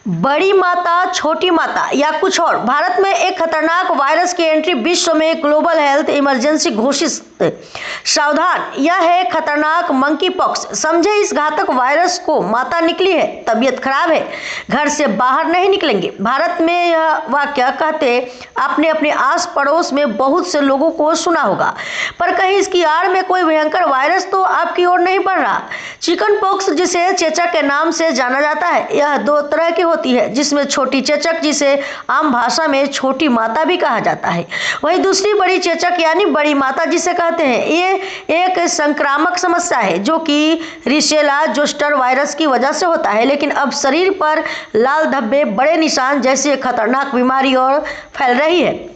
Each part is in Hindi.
बड़ी माता, छोटी माता या कुछ और, भारत में एक खतरनाक वायरस की एंट्री, विश्व में ग्लोबल हेल्थ इमरजेंसी घोषित। सावधान, यह है खतरनाक मंकी पॉक्स। समझे, इस घातक वायरस को माता निकली है, तबीयत खराब है, घर से बाहर नहीं निकलेंगे। भारत में यह वाक्य कहते आपने अपने आस पड़ोस में बहुत से लोगों को सुना होगा, पर कहीं इसकी आड़ में कोई भयंकर वायरस तो आपकी ओर नहीं बढ़ रहा। चिकन पॉक्स, जिसे चेचक के नाम से जाना जाता है, यह दो तरह की होती है, जिसमें छोटी चेचक, जिसे आम भाषा में छोटी माता भी कहा जाता है, वहीं दूसरी बड़ी चेचक यानी बड़ी माता जिसे कहते हैं। ये एक संक्रामक समस्या है जो कि रिशेला जोस्टर वायरस की वजह से होता है, लेकिन अब शरीर पर लाल धब्बे, बड़े निशान जैसी एक खतरनाक बीमारी और फैल रही है,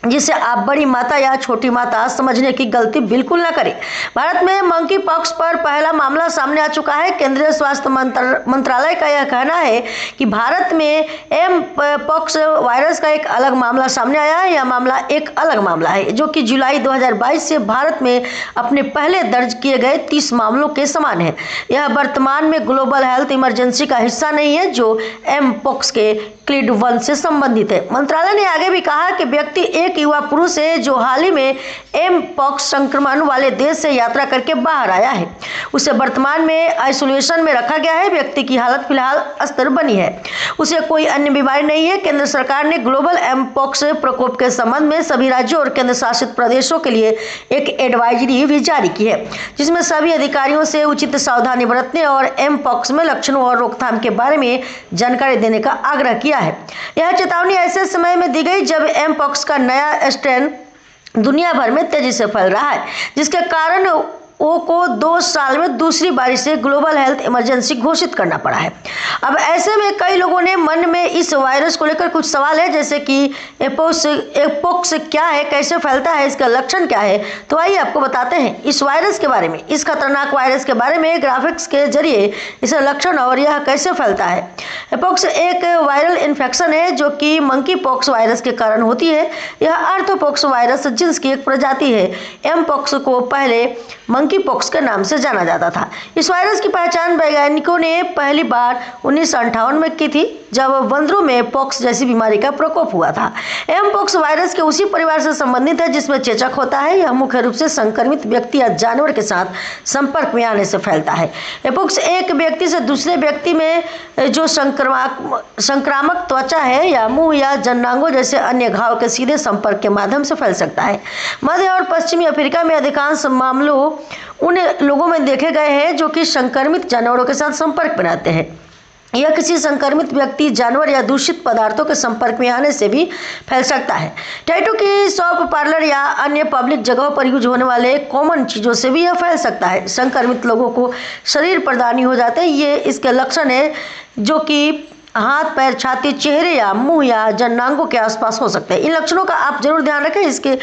जिसे आप बड़ी माता या छोटी माता समझने की गलती बिल्कुल न करें। भारत में मंकी पॉक्स पर पहला मामला सामने आ चुका है। केंद्रीय स्वास्थ्य मंत्रालय का यह कहना है कि भारत में एम पॉक्स वायरस का एक अलग मामला सामने आया है। यह मामला एक अलग मामला है जो कि जुलाई 2022 से भारत में अपने पहले दर्ज किए गए 30 मामलों के समान है। यह वर्तमान में ग्लोबल हेल्थ इमरजेंसी का हिस्सा नहीं है जो एम पॉक्स के क्लिड 1 से संबंधित है। मंत्रालय ने आगे भी कहा कि व्यक्ति एक युवा पुरुष है जो हाल ही में एम पॉक्स संक्रमण वाले देश से यात्रा करके बाहर आया है। उसे वर्तमान में आइसोलेशन में रखा गया है। व्यक्ति की हालत फिलहाल स्थिर बनी है, उसे कोई अन्य बीमारी नहीं है। केंद्र सरकार ने ग्लोबल एम पॉक्स प्रकोप के संबंध में सभी राज्यों और केंद्र शासित प्रदेशों के लिए एक एडवाइजरी भी जारी की है, जिसमें सभी अधिकारियों से उचित सावधानी बरतने और एम पॉक्स में लक्षणों और रोकथाम के बारे में जानकारी देने का आग्रह किया है। यह चेतावनी ऐसे समय में दी गई जब एम पॉक्स का नया स्ट्रेन दुनिया भर में तेजी से फैल रहा है, जिसके कारण को 2 साल में दूसरी बारी से ग्लोबल हेल्थ इमरजेंसी घोषित करना पड़ा है। अब ऐसे में कई लोगों ने मन में इस वायरस को लेकर कुछ सवाल है, जैसे कि एपोक्स क्या है, कैसे फैलता है, इसका लक्षण क्या है। तो आइए आपको बताते हैं इस वायरस के बारे में, इस खतरनाक वायरस के बारे में ग्राफिक्स के जरिए इसका लक्षण और यह कैसे फैलता है। एपोक्स एक वायरल इन्फेक्शन है जो कि मंकी पॉक्स वायरस के कारण होती है। यह आर्थ्रोपॉक्स वायरस जींस की एक प्रजाति है। एम पॉक्स को पहले मंकी पॉक्स के नाम से जाना जाता था। इस वायरस की पहचान वैज्ञानिकों ने पहली बार 1958 में की थी, जब बंदरों में पॉक्स जैसी बीमारी का प्रकोप हुआ था। एम पॉक्स वायरस के उसी परिवार से संबंधित है जिसमें चेचक होता है। यह मुख्य रूप से संक्रमित व्यक्ति या जानवर के साथ संपर्क में आने से फैलता है। एपोक्स एक व्यक्ति से दूसरे व्यक्ति में जो संक्रामक त्वचा है या मुंह या जननांगों जैसे अन्य घाव के सीधे संपर्क के माध्यम से फैल सकता है। मध्य और पश्चिमी अफ्रीका में अधिकांश मामलों उन लोगों में देखे गए हैं जो कि संक्रमित जानवरों के साथ संपर्क में रहते हैं। यह किसी संक्रमित व्यक्ति, जानवर या दूषित पदार्थों के संपर्क में आने से भी फैल सकता है। टैटू की शॉप, पार्लर या अन्य पब्लिक जगहों पर यूज होने वाले कॉमन चीज़ों से भी यह फैल सकता है। संक्रमित लोगों को शरीर प्रदानी हो जाते हैं। ये इसके लक्षण है जो कि हाथ, पैर, छाती, चेहरे या मुंह या जननांगों के आसपास हो सकते हैं। इन लक्षणों का आप जरूर ध्यान रखें। इसके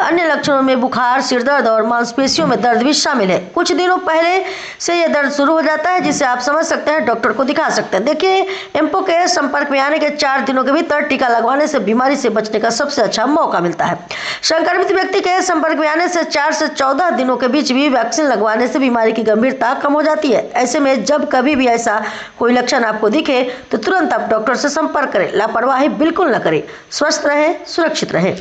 अन्य लक्षणों में बुखार, सिर दर्द और मांसपेशियों में दर्द भी शामिल है। कुछ दिनों पहले से यह दर्द शुरू हो जाता है, जिसे आप समझ सकते हैं, डॉक्टर को दिखा सकते हैं। देखिए, एम्पो के संपर्क में आने के 4 दिनों के भीतर टीका लगवाने से बीमारी से बचने का सबसे अच्छा मौका मिलता है। संक्रमित व्यक्ति के संपर्क में आने से 4 से 14 दिनों के बीच भी वैक्सीन लगवाने से बीमारी की गंभीरता कम हो जाती है। ऐसे में जब कभी भी ऐसा कोई लक्षण आपको दिखे तो तुरंत आप डॉक्टर से संपर्क करें। लापरवाही बिल्कुल न करें। स्वस्थ रहें, सुरक्षित रहें।